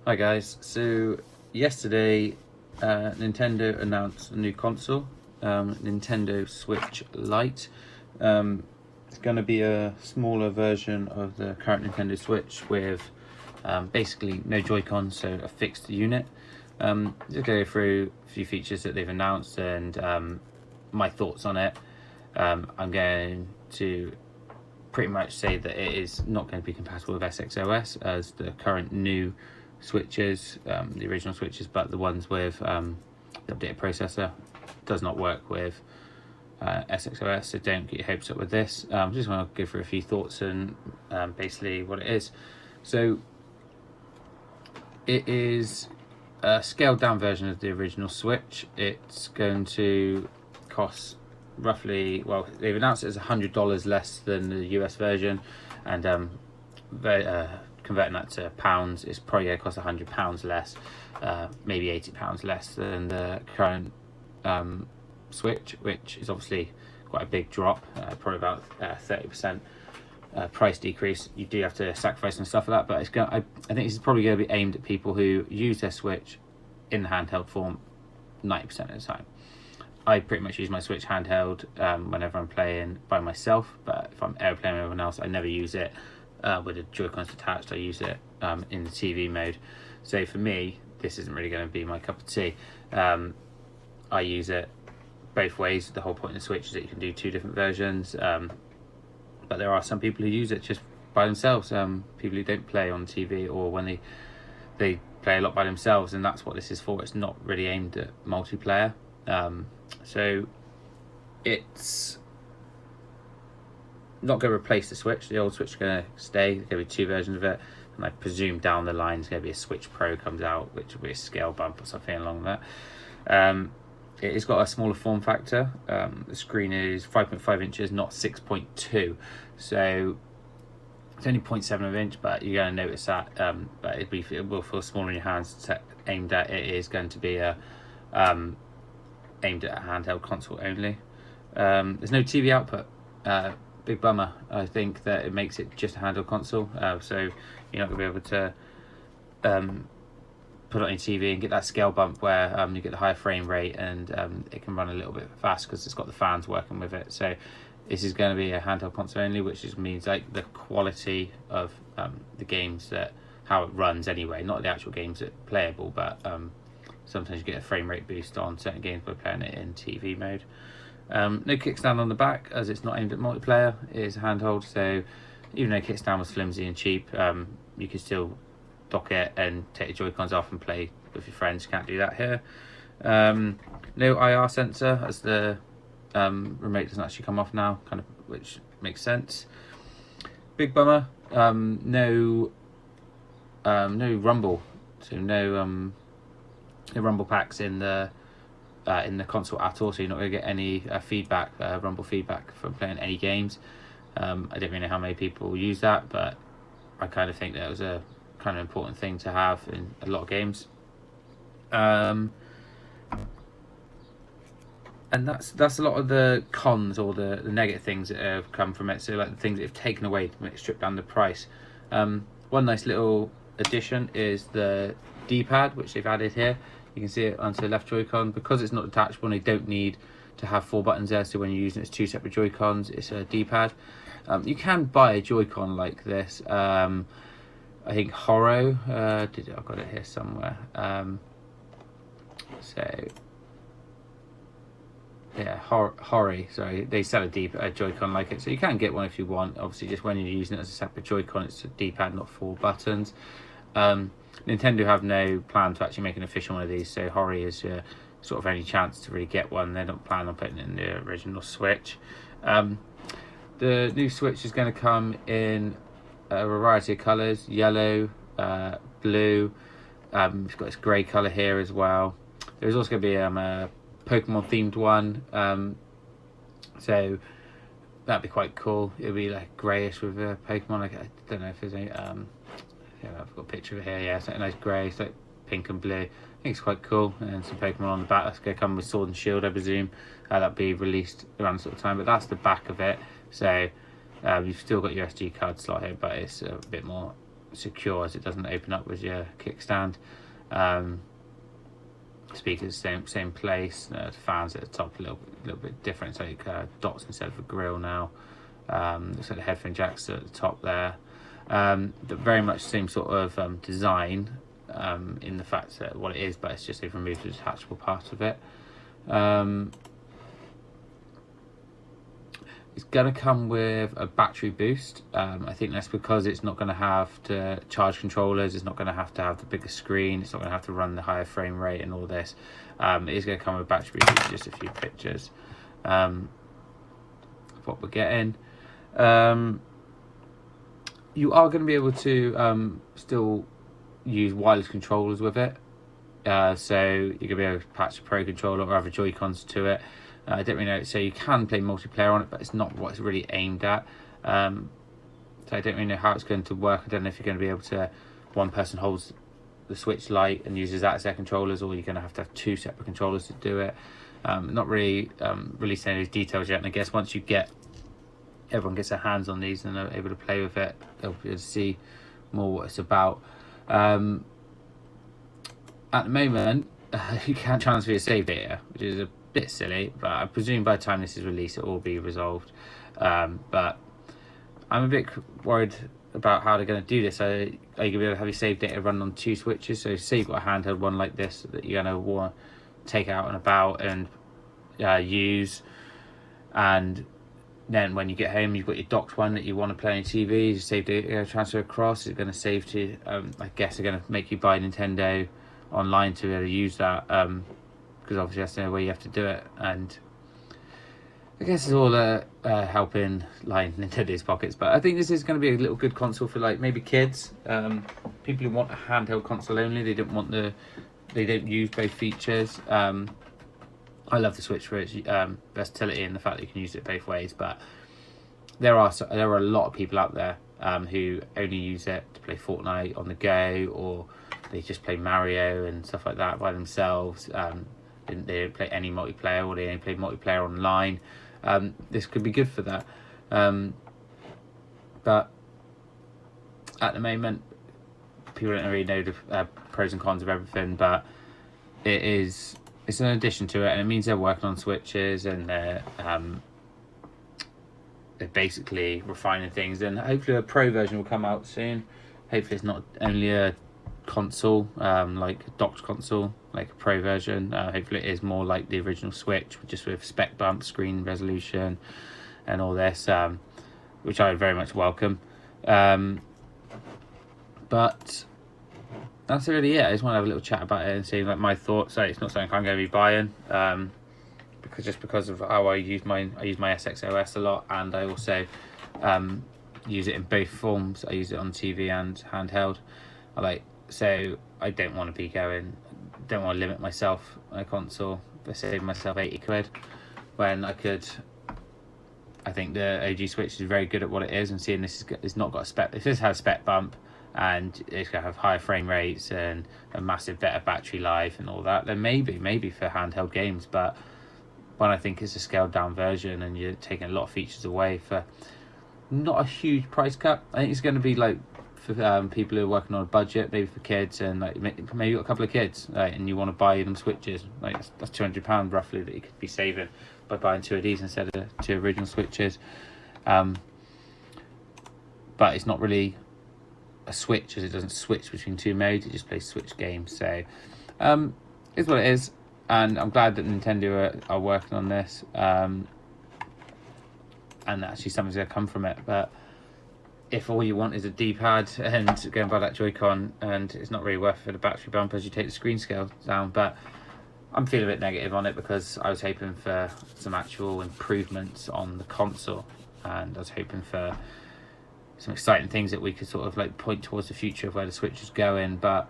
Hi guys, so yesterday Nintendo announced a new console, Nintendo Switch Lite. It's going to be a smaller version of the current Nintendo Switch with basically no Joy-Cons, so a fixed unit. Just go through a few features that they've announced and my thoughts on it. I'm going to pretty much say that it is not going to be compatible with SXOS as the current new switches, the original switches, but the ones with the updated processor does not work with SXOS, so don't get your hopes up with this. Just want to go through a few thoughts and basically what it is. So it is a scaled down version of the original Switch. It's going to cost roughly, well, they've announced it as $100 less than the US version, and converting that to pounds, it's probably going to cost £100 less, maybe £80 less than the current Switch, which is obviously quite a big drop, probably about 30% price decrease. You do have to sacrifice some stuff for that, but I think this is probably going to be aimed at people who use their Switch in the handheld form 90% of the time. I pretty much use my Switch handheld whenever I'm playing by myself, but if I'm ever playing with everyone else, I never use it with the Joy-Cons attached. I use it in the TV mode. So for me, this isn't really going to be my cup of tea. I use it both ways. The whole point of the Switch is that you can do two different versions, but there are some people who use it just by themselves, people who don't play on TV or when they play a lot by themselves, and that's what this is for. It's not really aimed at multiplayer. So it's not going to replace the Switch. The old Switch is going to stay. There's going to be two versions of it, and I presume down the line there's going to be a Switch Pro comes out, which will be a scale bump or something along that. It's got a smaller form factor. The screen is 5.5 inches, not 6.2, so it's only 0.7 of an inch, but you're going to notice that. But it will feel smaller in your hands. Aimed at it is going to be aimed at a handheld console only. There's no TV output. Big bummer. I think that it makes it just a handheld console, so you're not going to be able to put it on your TV and get that scale bump where you get the higher frame rate and it can run a little bit fast because it's got the fans working with it. So this is going to be a handheld console only, which just means like the quality of the games, that how it runs anyway, not the actual games that are playable, but sometimes you get a frame rate boost on certain games by playing it in TV mode. No kickstand on the back, as it's not aimed at multiplayer. It is a handhold, so even though kickstand was flimsy and cheap, you can still dock it and take the Joy-Cons off and play with your friends. You can't do that here. No IR sensor, as the remote doesn't actually come off now, kind of, which makes sense. Big bummer. No rumble, so no rumble packs in the console at all, so you're not going to get any rumble feedback from playing any games. I don't really know how many people use that, but I kind of think that was a kind of important thing to have in a lot of games. And that's a lot of the cons or the negative things that have come from it. So like the things that have taken away to strip down the price. One nice little addition is the D-pad, which they've added here. You can see it onto the left Joy-Con. Because it's not detachable, they don't need to have 4 buttons there, so when you're using it as two separate Joy-Cons, it's a D-pad. You can buy a Joy-Con like this. I think Horo, I've got it here somewhere. So yeah, Hori, sorry, they sell a Joy-Con like it, so you can get one if you want. Obviously, just when you're using it as a separate Joy-Con, it's a D-pad, not 4 buttons. Nintendo have no plan to actually make an official one of these, so Hori is your sort of only chance to really get one. They don't plan on putting it in the original Switch. The new Switch is going to come in a variety of colours: yellow, blue. It's got this grey colour here as well. There's also going to be a Pokemon themed one, so that'd be quite cool. It'll be like greyish with a Pokemon. Like, I don't know if there's any. Yeah, I've got a picture of it here. Yeah, it's like a nice grey. It's like pink and blue. I think it's quite cool. And some Pokemon on the back. That's going to come with Sword and Shield, I presume. That'll be released around the sort of time. But that's the back of it. So you've still got your SD card slot here, but it's a bit more secure, as it doesn't open up with your kickstand. Speakers same place. The fans at the top a little bit different. It's like dots instead of a grill now. Looks like the headphone jacks at the top there. Very much the same sort of design in the fact that what it is, but it's just they've removed the detachable part of it. It's going to come with a battery boost. I think that's because it's not going to have to charge controllers. It's not going to have the bigger screen. It's not going to have to run the higher frame rate and all this. It is going to come with a battery boost. Just a few pictures of what we're getting. You are going to be able to still use wireless controllers with it. So you're going to be able to patch a Pro controller or other Joy-Cons to it. I don't really know, so you can play multiplayer on it, but it's not what it's really aimed at. So I don't really know how it's going to work. I don't know if you're going to be able to, one person holds the Switch Lite and uses that as their controllers, or you're going to have two separate controllers to do it. Not really releasing any of those details yet, and I guess once everyone gets their hands on these and they're able to play with it, they'll be able to see more what it's about. At the moment, you can't transfer your save data, which is a bit silly, but I presume by the time this is released it will be resolved. But I'm a bit worried about how they're going to do this. Are you going to be able to have your save data run on two switches? So say you've got a handheld one like this that you're going to want to take out and about and use, and then when you get home you've got your docked one that you want to play on your TV, you save data, transfer across. It's going to save to I guess they're going to make you buy Nintendo online to be able to use that, because obviously that's the only way you have to do it. And I guess it's all helping line Nintendo's pockets, but I think this is going to be a little good console for like maybe kids, people who want a handheld console only. They don't use both features. I love the Switch for its versatility and the fact that you can use it both ways, but there are a lot of people out there who only use it to play Fortnite on the go, or they just play Mario and stuff like that by themselves. They don't play any multiplayer, or they only play multiplayer online. This could be good for that. But at the moment, people don't really know the pros and cons of everything, but it's an addition to it, and it means they're working on switches, and they're basically refining things, and hopefully a Pro version will come out soon. Hopefully it's not only a console, like a docked console, like a Pro version. Hopefully it is more like the original Switch, just with spec bump, screen resolution and all this, which I would very much welcome. But that's really it. I just want to have a little chat about it and see like my thoughts. It's not something I'm going to be buying, because of how I use my SXOS a lot, and I also use it in both forms. I use it on TV and handheld. So I don't want to limit myself on a console by saving myself 80 quid when I could. I think the OG Switch is very good at what it is, and seeing this it's not got a spec. If this has a spec bump and it's going to have higher frame rates and a massive better battery life and all that, then maybe for handheld games. But when I think it's a scaled down version and you're taking a lot of features away for not a huge price cut, I think it's going to be like for people who are working on a budget, maybe for kids, and like maybe you've got a couple of kids, and you want to buy them Switches. Like that's £200 roughly that you could be saving by buying two of these instead of two original Switches. But it's not really a Switch, as it doesn't switch between two modes. It just plays Switch games. So it's what it is, and I'm glad that Nintendo are working on this, and actually something's going to come from it. But if all you want is a D-pad and go and buy that Joy-Con, and it's not really worth it for the battery bump as you take the screen scale down. But I'm feeling a bit negative on it because I was hoping for some actual improvements on the console, and I was hoping for some exciting things that we could sort of like point towards the future of where the Switch is going. But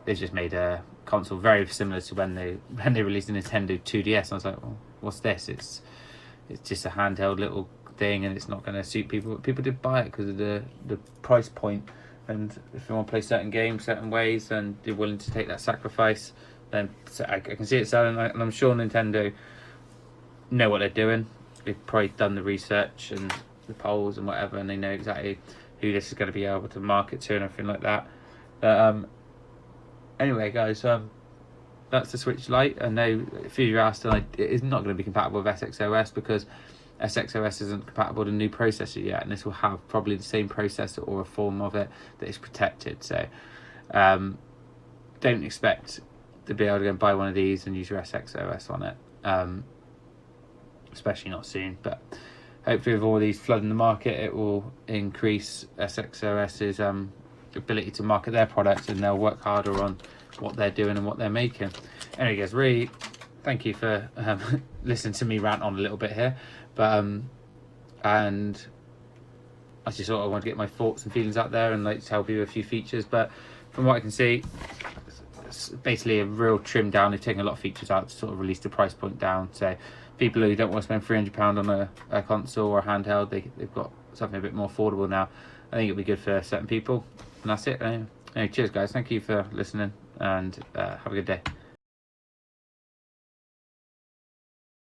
they've just made a console very similar to when they released the Nintendo 2DS. I was like, well, what's this? It's just a handheld little thing, and it's not going to suit people. But people did buy it because of the price point, and if you want to play certain games certain ways and they're willing to take that sacrifice, then I can see it selling. And I'm sure Nintendo know what they're doing. They've probably done the research and the polls and whatever, and they know exactly who this is going to be able to market to and everything like that. Anyway, guys, that's the Switch Lite. I know a few of you asked, and it is not going to be compatible with SXOS because SXOS isn't compatible with a new processor yet, and this will have probably the same processor or a form of it that is protected. So don't expect to be able to go and buy one of these and use your SXOS on it, especially not soon. But hopefully with all these flooding the market, it will increase SXOS's ability to market their products, and they'll work harder on what they're doing and what they're making. Anyway, guys, really thank you for listening to me rant on a little bit here, but and I just sort of want to get my thoughts and feelings out there and like tell people a few features. But from what I can see, it's basically a real trim down. They've taken a lot of features out to sort of release the price point down. So people who don't want to spend £300 on a console or a handheld, they've got something a bit more affordable now. I think it'll be good for certain people. And that's it. Anyway, cheers, guys. Thank you for listening, and have a good day.